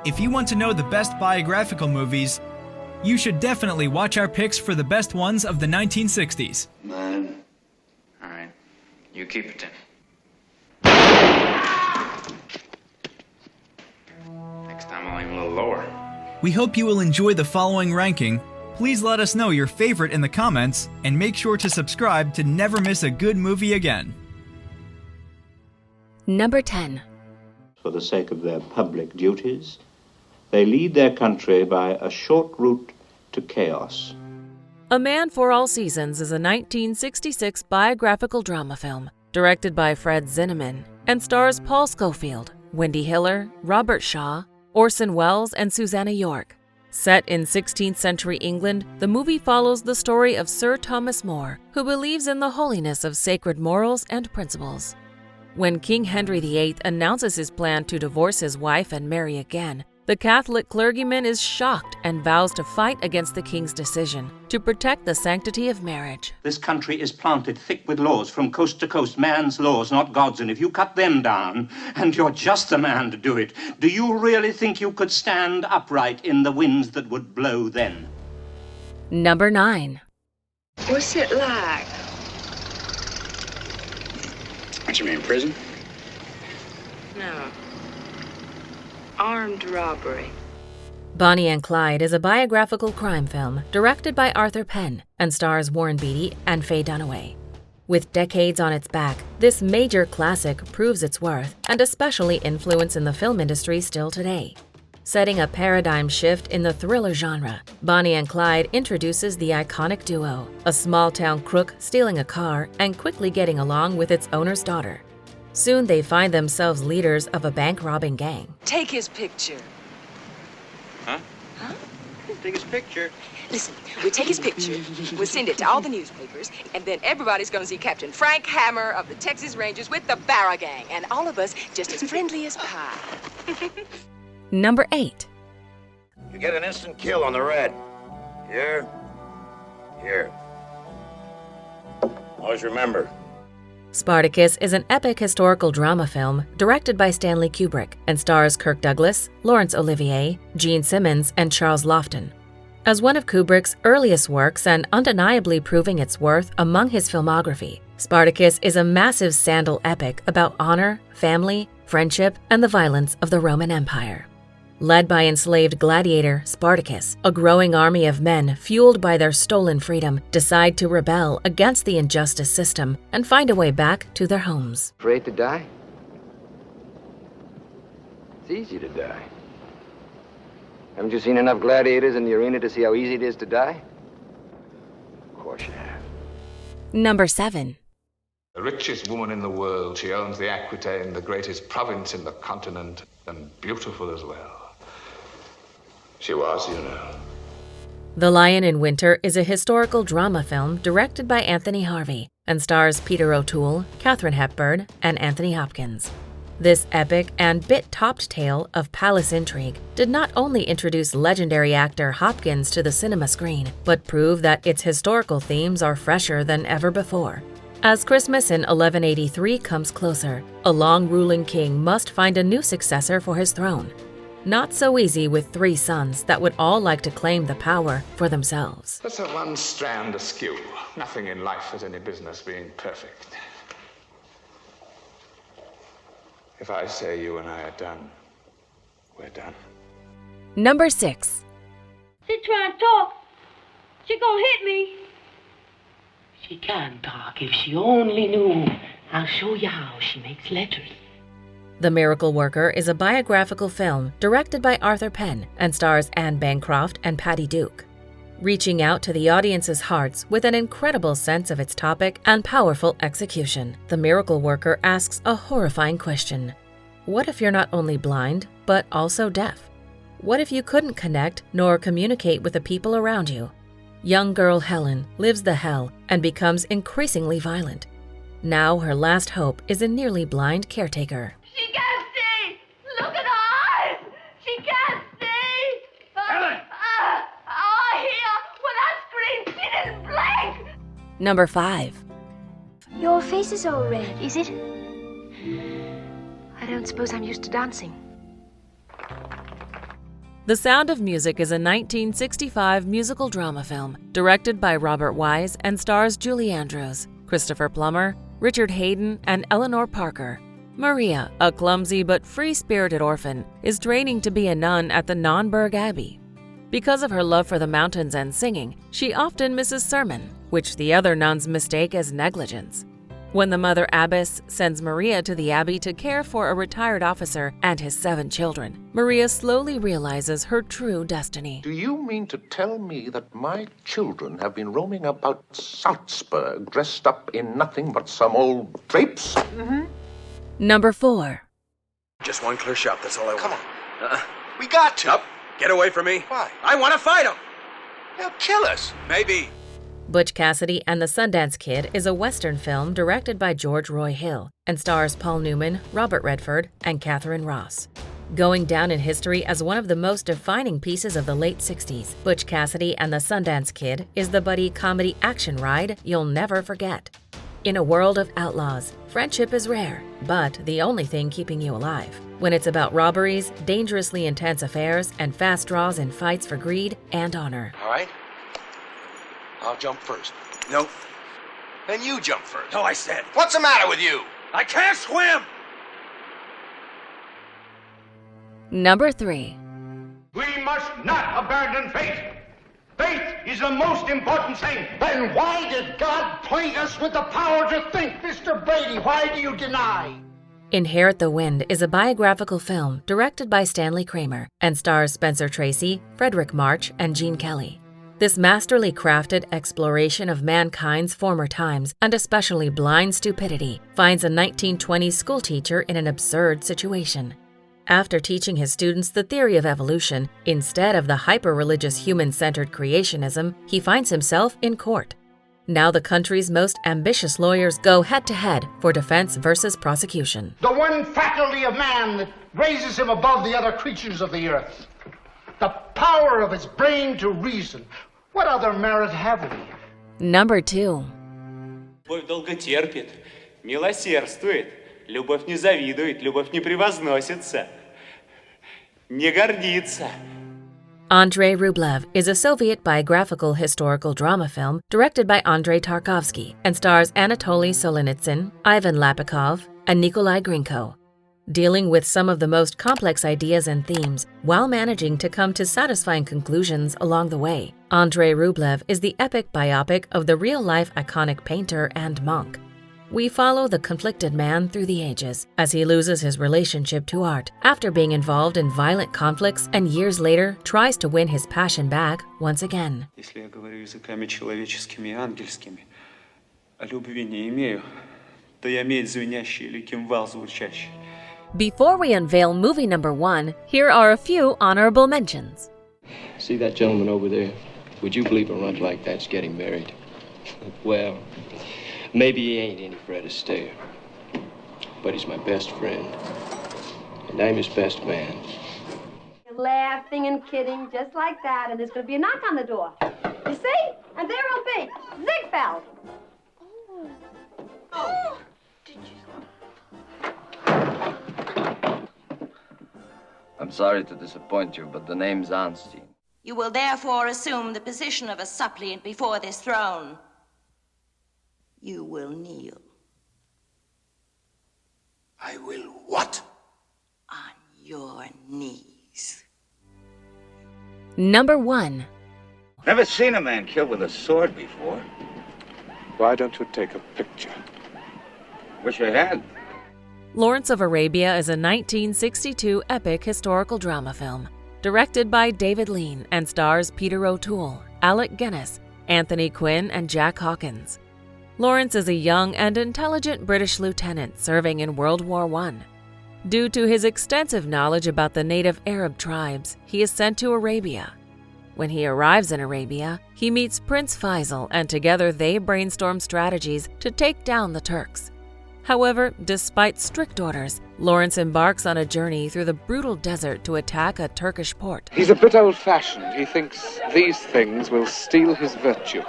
If you want to know the best biographical movies, you should definitely watch our picks for the best ones of the 1960s. Man. All right. You keep it, Tim. Next time I'll aim a little lower. We hope you will enjoy the following ranking. Please let us know your favorite in the comments, and make sure to subscribe to never miss a good movie again. Number 10. For the sake of their public duties, they lead their country by a short route to chaos. A Man for All Seasons is a 1966 biographical drama film directed by Fred Zinnemann and stars Paul Scofield, Wendy Hiller, Robert Shaw, Orson Welles, and Susanna York. Set in 16th century England, the movie follows the story of Sir Thomas More, who believes in the holiness of sacred morals and principles. When King Henry VIII announces his plan to divorce his wife and marry again, the Catholic clergyman is shocked and vows to fight against the king's decision to protect the sanctity of marriage. This country is planted thick with laws from coast to coast, man's laws, not God's, and if you cut them down, and you're just the man to do it, do you really think you could stand upright in the winds that would blow then? Number 9. What's it like? What you mean, prison? No. Armed robbery. Bonnie and Clyde is a biographical crime film directed by Arthur Penn and stars Warren Beatty and Faye Dunaway. With decades on its back, this major classic proves its worth and especially influence in the film industry still today. Setting a paradigm shift in the thriller genre, Bonnie and Clyde introduces the iconic duo, a small-town crook stealing a car and quickly getting along with its owner's daughter. Soon they find themselves leaders of a bank-robbing gang. Take his picture. Huh? Huh? Take his picture. Listen, we'll take his picture, we'll send it to all the newspapers, and then everybody's gonna see Captain Frank Hammer of the Texas Rangers with the Barra Gang, and all of us just as friendly as pie. Number 8. You get an instant kill on the red. Here. Here. Always remember. Spartacus is an epic historical drama film directed by Stanley Kubrick and stars Kirk Douglas, Laurence Olivier, Gene Simmons, and Charles Laughton. As one of Kubrick's earliest works and undeniably proving its worth among his filmography, Spartacus is a massive sandal epic about honor, family, friendship, and the violence of the Roman Empire. Led by enslaved gladiator Spartacus, a growing army of men fueled by their stolen freedom decide to rebel against the injustice system and find a way back to their homes. Afraid to die? It's easy to die. Haven't you seen enough gladiators in the arena to see how easy it is to die? Of course you have. Number 7. The richest woman in the world. She owns the Aquitaine, the greatest province in the continent, and beautiful as well. She was, you know. The Lion in Winter is a historical drama film directed by Anthony Harvey and stars Peter O'Toole, Katharine Hepburn, and Anthony Hopkins. This epic and bit-topped tale of palace intrigue did not only introduce legendary actor Hopkins to the cinema screen, but prove that its historical themes are fresher than ever before. As Christmas in 1183 comes closer, a long-ruling king must find a new successor for his throne. Not so easy with 3 sons that would all like to claim the power for themselves. That's a one strand askew. Nothing in life has any business being perfect. If I say you and I are done, we're done. Number 6. She trying to talk. She gonna hit me. She can talk if she only knew. I'll show you how she makes letters. The Miracle Worker is a biographical film directed by Arthur Penn and stars Anne Bancroft and Patty Duke. Reaching out to the audience's hearts with an incredible sense of its topic and powerful execution, The Miracle Worker asks a horrifying question. What if you're not only blind, but also deaf? What if you couldn't connect nor communicate with the people around you? Young girl Helen lives the hell and becomes increasingly violent. Now her last hope is a nearly blind caretaker. She can't see. Look at her eyes. She can't see. Helen! I hear when I screamed. She didn't blink. Number 5. Your face is all red, is it? I don't suppose I'm used to dancing. The Sound of Music is a 1965 musical drama film directed by Robert Wise and stars Julie Andrews, Christopher Plummer, Richard Hayden, and Eleanor Parker. Maria, a clumsy but free-spirited orphan, is training to be a nun at the Nonnberg Abbey. Because of her love for the mountains and singing, she often misses sermon, which the other nuns mistake as negligence. When the mother abbess sends Maria to the abbey to care for a retired officer and his 7 children, Maria slowly realizes her true destiny. Do you mean to tell me that my children have been roaming about Salzburg dressed up in nothing but some old drapes? Mm-hmm. Number 4. Just one clear shot, that's all I want. Come on. We got to. Nope. Get away from me. Why? I want to fight him. They'll kill us. Maybe. Butch Cassidy and the Sundance Kid is a Western film directed by George Roy Hill and stars Paul Newman, Robert Redford, and Catherine Ross. Going down in history as one of the most defining pieces of the late 60s, Butch Cassidy and the Sundance Kid is the buddy comedy action ride you'll never forget. In a world of outlaws, friendship is rare, but the only thing keeping you alive. When it's about robberies, dangerously intense affairs, and fast draws in fights for greed and honor. All right. I'll jump first. No. Then you jump first. No, I said. What's the matter with you? I can't swim! Number 3. We must not abandon faith. Faith is the most important thing. Then why did God plague us with the power to think? Mr. Brady, why do you deny? Inherit the Wind is a biographical film directed by Stanley Kramer and stars Spencer Tracy, Frederick March, and Gene Kelly. This masterly crafted exploration of mankind's former times and especially blind stupidity finds a 1920s schoolteacher in an absurd situation. After teaching his students the theory of evolution, instead of the hyper-religious human-centered creationism, he finds himself in court. Now the country's most ambitious lawyers go head-to-head for defense versus prosecution. The one faculty of man that raises him above the other creatures of the earth. The power of his brain to reason. What other merit have we? Number 2. Любовь долго терпит, милосердствует, любовь не завидует, любовь не превозносится, не гордится. Andrei Rublev is a Soviet biographical historical drama film directed by Andrei Tarkovsky and stars Anatoly Solenitsyn, Ivan Lapikov, and Nikolai Grinko. Dealing with some of the most complex ideas and themes while managing to come to satisfying conclusions along the way, Andrei Rublev is the epic biopic of the real-life iconic painter and monk. We follow the conflicted man through the ages as he loses his relationship to art after being involved in violent conflicts and years later tries to win his passion back once again. Если я говорю языками человеческими и ангельскими, а любви не имею, то я медь звенящий или кимвал звучащий. Before we unveil movie number 1, here are a few honorable mentions. See that gentleman over there? Would you believe a runt like that's getting married? Well, maybe he ain't any Fred Astaire, but he's my best friend, and I'm his best man. Laughing and kidding just like that, and there's going to be a knock on the door. You see? And there he'll be, Ziegfeld. Oh. Did you... I'm sorry to disappoint you, but the name's Arnstein. You will therefore assume the position of a suppliant before this throne. You will kneel. I will what? On your knees. Number 1. Never seen a man killed with a sword before. Why don't you take a picture? Wish I had. Lawrence of Arabia is a 1962 epic historical drama film, directed by David Lean and stars Peter O'Toole, Alec Guinness, Anthony Quinn, and Jack Hawkins. Lawrence is a young and intelligent British lieutenant serving in World War I. Due to his extensive knowledge about the native Arab tribes, he is sent to Arabia. When he arrives in Arabia, he meets Prince Faisal, and together they brainstorm strategies to take down the Turks. However, despite strict orders, Lawrence embarks on a journey through the brutal desert to attack a Turkish port. He's a bit old-fashioned. He thinks these things will steal his virtue.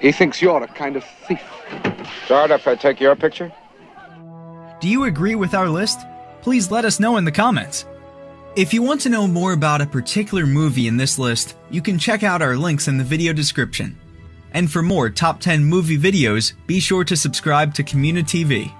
He thinks you're a kind of thief. Start if I take your picture? Do you agree with our list? Please let us know in the comments. If you want to know more about a particular movie in this list, you can check out our links in the video description. And for more top 10 movie videos, be sure to subscribe to communiTV.